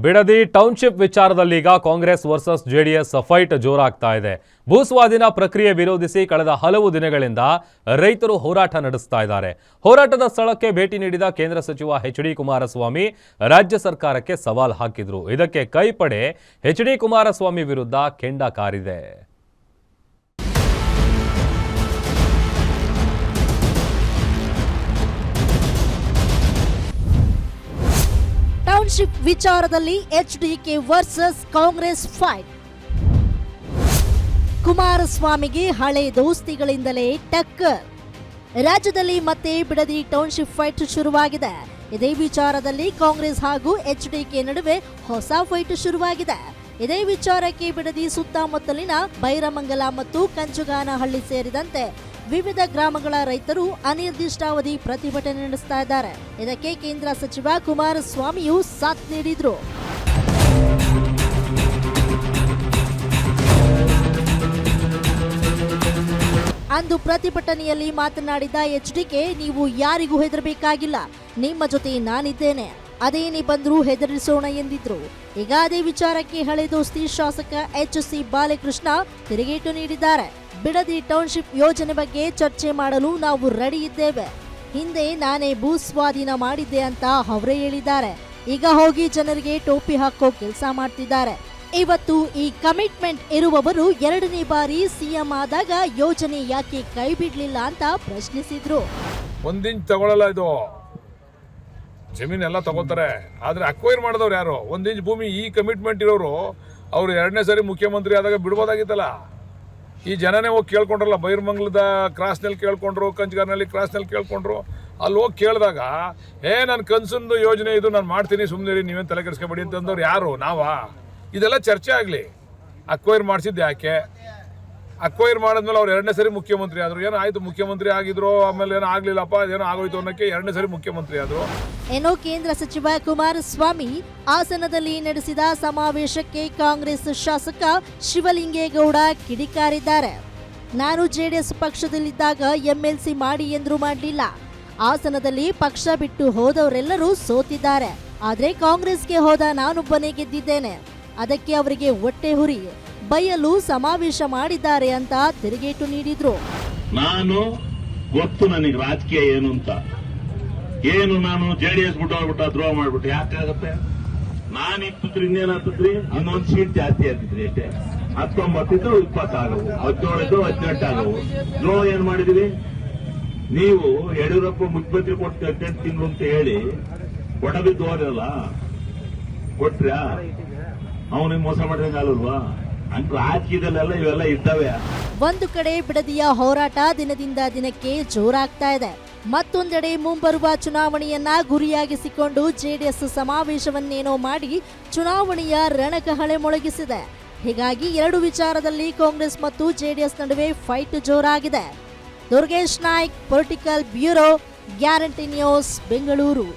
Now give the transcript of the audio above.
Bidadi township ವಿಚಾರದಲ್ಲಿ ಈಗ Congress versus JDS fight ಜೋರಾಗ್ತಾ ಇದೆ. ಭೂಸ್ವಾಧೀನ ಪ್ರಕ್ರಿಯೆ ವಿರೋಧಿಸಿ ಕಳೆದ ಹಲವು ದಿನಗಳಿಂದ ರೈತರು ಹೋರಾಟ ನಡೆಸ್ತಾ ಇದ್ದಾರೆ. ಹೋರಾಟದ ಸ್ಥಳಕ್ಕೆ ಭೇಟಿ ನೀಡಿದ ಕೇಂದ್ರ ಸಚಿವ ಎಚ್.ಡಿ. ಕುಮಾರಸ್ವಾಮಿ ರಾಜ್ಯ ಸರ್ಕಾರಕ್ಕೆ ಸವಾಲ್ ಹಾಕಿದ್ರು. ಇದಕ್ಕೆ ಕೈಪಡೆ ಎಚ್.ಡಿ. ಕುಮಾರಸ್ವಾಮಿ ವಿರುದ್ಧ ಕೆಂಡ ಕಾರಿದೆ. ಟೌನ್ಶಿಪ್ ವಿಚಾರದಲ್ಲಿ ಎಚ್ಡಿಕೆ ವರ್ಸಸ್ ಕಾಂಗ್ರೆಸ್ ಫೈಟ್. ಕುಮಾರಸ್ವಾಮಿಗೆ ಹಳೆ ದೋಸ್ತಿಗಳಿಂದಲೇ ಟಕ್ಕರ್. ರಾಜ್ಯದಲ್ಲಿ ಮತ್ತೆ ಬಿಡದಿ ಟೌನ್ಶಿಪ್ ಫೈಟ್ ಶುರುವಾಗಿದೆ. ಇದೇ ವಿಚಾರದಲ್ಲಿ ಕಾಂಗ್ರೆಸ್ ಹಾಗೂ ಎಚ್ಡಿಕೆ ನಡುವೆ ಹೊಸ ಫೈಟ್ ಶುರುವಾಗಿದೆ. ಇದೇ ವಿಚಾರಕ್ಕೆ ಬಿಡದಿ ಸುತ್ತಮುತ್ತಲಿನ ಬೈರಮಂಗಲ ಮತ್ತು ಕಂಚುಗಾನಹಳ್ಳಿ ಸೇರಿದಂತೆ ವಿವಿಧ ಗ್ರಾಮಗಳ ರೈತರು ಅನಿರ್ದಿಷ್ಟಾವಧಿ ಪ್ರತಿಭಟನೆ ನಡೆಸ್ತಾ ಇದ್ದಾರೆ. ಇದಕ್ಕೆ ಕೇಂದ್ರ ಸಚಿವ ಕುಮಾರಸ್ವಾಮಿಯು ಸಾಥ್ ನೀಡಿದ್ರು. ಅಂದು ಪ್ರತಿಭಟನೆಯಲ್ಲಿ ಮಾತನಾಡಿದ ಎಚ್ಡಿಕೆ, ನೀವು ಯಾರಿಗೂ ಹೆದರಬೇಕಾಗಿಲ್ಲ, ನಿಮ್ಮ ಜೊತೆ ನಾನಿದ್ದೇನೆ, ಅದೇನೇ ಬಂದರೂ ಹೆದರಿಸೋಣ ಎಂದಿದ್ರು. ಈಗ ಅದೇ ವಿಚಾರಕ್ಕೆ ಹಳೆ ದೋಸ್ತಿ ಶಾಸಕ ಎಚ್.ಸಿ. ಬಾಲಕೃಷ್ಣ ತಿರುಗೇಟು ನೀಡಿದ್ದಾರೆ. ಬಿಡದಿ ಟೌನ್ಶಿಪ್ ಯೋಜನೆ ಬಗ್ಗೆ ಚರ್ಚೆ ಮಾಡಲು ನಾವು ರೆಡಿ ಇದ್ದೇವೆ. ಹಿಂದೆ ನಾನೇ ಭೂ ಸ್ವಾಧೀನ ಮಾಡಿದ್ದೆ ಅಂತ ಅವರೇ ಹೇಳಿದ್ದಾರೆ. ಈಗ ಹೋಗಿ ಜನರಿಗೆ ಟೋಪಿ ಹಾಕೋ ಕೆಲಸ ಮಾಡ್ತಿದ್ದಾರೆ. ಇವತ್ತು ಈ ಕಮಿಟ್ಮೆಂಟ್ ಇರುವವರು ಎರಡನೇ ಬಾರಿ ಸಿಎಂ ಆದಾಗ ಯೋಜನೆ ಯಾಕೆ ಕೈ ಬಿಡ್ಲಿಲ್ಲ ಅಂತ ಪ್ರಶ್ನಿಸಿದ್ರು. ಒಂದಿಂಚ್ ತಗೊಳ್ಳಲ್ಲ, ಇದು ಜಮೀನೆಲ್ಲ ತಗೋತಾರೆ, ಆದ್ರೆ ಅಕ್ವೈರ್ ಮಾಡಿದವ್ರು ಯಾರು? ಒಂದಿಂಚ್ ಭೂಮಿ ಈ ಕಮಿಟ್ಮೆಂಟ್ ಇರೋರು ಅವ್ರು ಎರಡನೇ ಸರಿ ಮುಖ್ಯಮಂತ್ರಿ ಆದಾಗ ಬಿಡ್ಬೋದಾಗಿತ್ತಲ್ಲ. ಈ ಜನನೇ ಹೋಗಿ ಕೇಳ್ಕೊಂಡ್ರಲ್ಲ, ಬೈರಮಂಗಲದ ಕ್ರಾಸ್ನಲ್ಲಿ ಕೇಳ್ಕೊಂಡ್ರು, ಕಂಚಗಾರನಲ್ಲಿ ಕ್ರಾಸ್ನಲ್ಲಿ ಕೇಳ್ಕೊಂಡ್ರು. ಅಲ್ಲಿ ಹೋಗಿ ಕೇಳಿದಾಗ ನನ್ನ ಕನ್ಸಂದು ಯೋಜನೆ ಇದು, ನಾನು ಮಾಡ್ತೀನಿ, ಸುಮ್ಮನೆ ನೀವೇನು ತಲೆ ಕೆಡಿಸ್ಕೊಬೇಡಿ ಅಂತಂದವ್ರು ಯಾರು? ನಾವಾ? ಇದೆಲ್ಲ ಚರ್ಚೆ ಆಗಲಿ. ಅಕ್ವೈರ್ ಮಾಡಿಸಿದ್ದು ಯಾಕೆ? ಅಕ್ವೈರ್ ಮಾಡಿದ್ಮೇಲೆ ಅವ್ರು ಎರಡನೇ ಸರಿ ಮುಖ್ಯಮಂತ್ರಿ ಆದ್ರು. ಏನೋ ಆಯ್ತು, ಮುಖ್ಯಮಂತ್ರಿ ಆಗಿದ್ರು, ಆಮೇಲೆ ಏನೋ ಆಗ್ಲಿಲ್ಲಪ್ಪ, ಅದೇನೋ ಆಗೋಯ್ತು ಅನ್ನೋಕ್ಕೆ ಎರಡನೇ ಸರಿ ಮುಖ್ಯಮಂತ್ರಿ ಆದ್ರು. ಏನೋ ಕೇಂದ್ರ ಸಚಿವ ಕುಮಾರಸ್ವಾಮಿ ಹಾಸನದಲ್ಲಿ ನಡೆಸಿದ ಸಮಾವೇಶಕ್ಕೆ ಕಾಂಗ್ರೆಸ್ ಶಾಸಕ ಶಿವಲಿಂಗೇಗೌಡ ಕಿಡಿಕಾರಿದ್ದಾರೆ. ನಾನು ಜೆಡಿಎಸ್ ಪಕ್ಷದಲ್ಲಿದ್ದಾಗ ಎಂಎಲ್ಸಿ ಮಾಡಿ ಎಂದ್ರೂ ಮಾಡಲಿಲ್ಲ. ಹಾಸನದಲ್ಲಿ ಪಕ್ಷ ಬಿಟ್ಟು ಹೋದವರೆಲ್ಲರೂ ಸೋತಿದ್ದಾರೆ. ಆದ್ರೆ ಕಾಂಗ್ರೆಸ್ಗೆ ಹೋದ ನಾನೊಬ್ಬನೇ ಗೆದ್ದಿದ್ದೇನೆ. ಅದಕ್ಕೆ ಅವರಿಗೆ ಹೊಟ್ಟೆ ಹುರಿ ಬೈಯಲು ಸಮಾವೇಶ ಮಾಡಿದ್ದಾರೆ ಅಂತ ತಿರುಗೇಟು ನೀಡಿದ್ರು. ನಾನು ಗೊತ್ತು ನನಗೆ ರಾಜಕೀಯ ಏನು ಅಂತ. ಏನು ನಾನು ಜೆಡಿಎಸ್ ಬಿಟ್ಟೋಗ್ಬಿಟ್ಟ, ದ್ರೋಹ ಮಾಡ್ಬಿಟ್ಟು ಯಾಕಾಗತ್ತೆ? ನಾನು ಇತ್ತಿದ್ರಿ ಇನ್ನೇನಾಗ್ತಿದ್ರಿ, ಇನ್ನೊಂದು ಸೀಟ್ ಜಾಸ್ತಿ ಆಗ್ತಿದ್ರಿ. ಅಷ್ಟೇ 19 ಇದ್ದು 20 ಆಗವು, 17 ಇದ್ದು 18 ಆಗವು. ದ್ರೋಹ ಏನ್ ಮಾಡಿದ್ವಿ? ನೀವು ಯಡಿಯೂರಪ್ಪ ಮುಖ್ಯಮಂತ್ರಿ ಕೊಟ್ಟು 18 ತಿಂಗಳು ಅಂತ ಹೇಳಿ ಕೊಡಬಿದ್ದು ಹೋರಲ್ಲ, ಕೊಟ್ರ್ಯಾ? ಅವನಿಗೆ ಮೋಸ ಮಾಡಿದಂಗಲ್ವಾ? ಅಂತ ರಾಜಕೀಯದಲ್ಲೆಲ್ಲ ಇವೆಲ್ಲ ಇದ್ದಾವೆ. ಒಂದು ಕಡೆ ಬಿಡದಿಯ ಹೋರಾಟ ದಿನದಿಂದ ದಿನಕ್ಕೆ ಜೋರಾಗ್ತಾ ಇದೆ. ಮತ್ತೊಂದೆಡೆ ಮುಂಬರುವ ಚುನಾವಣೆಯನ್ನ ಗುರಿಯಾಗಿಸಿಕೊಂಡು ಜೆಡಿಎಸ್ ಸಮಾವೇಶವನ್ನೇನೋ ಮಾಡಿ ಚುನಾವಣೆಯ ರಣಕಹಳೆ ಮೊಳಗಿಸಿದೆ. ಹೀಗಾಗಿ ಎರಡು ವಿಚಾರದಲ್ಲಿ ಕಾಂಗ್ರೆಸ್ ಮತ್ತು ಜೆಡಿಎಸ್ ನಡುವೆ ಫೈಟ್ ಜೋರಾಗಿದೆ. Durgesh Naik, political bureau, Guarantee News, Bengaluru.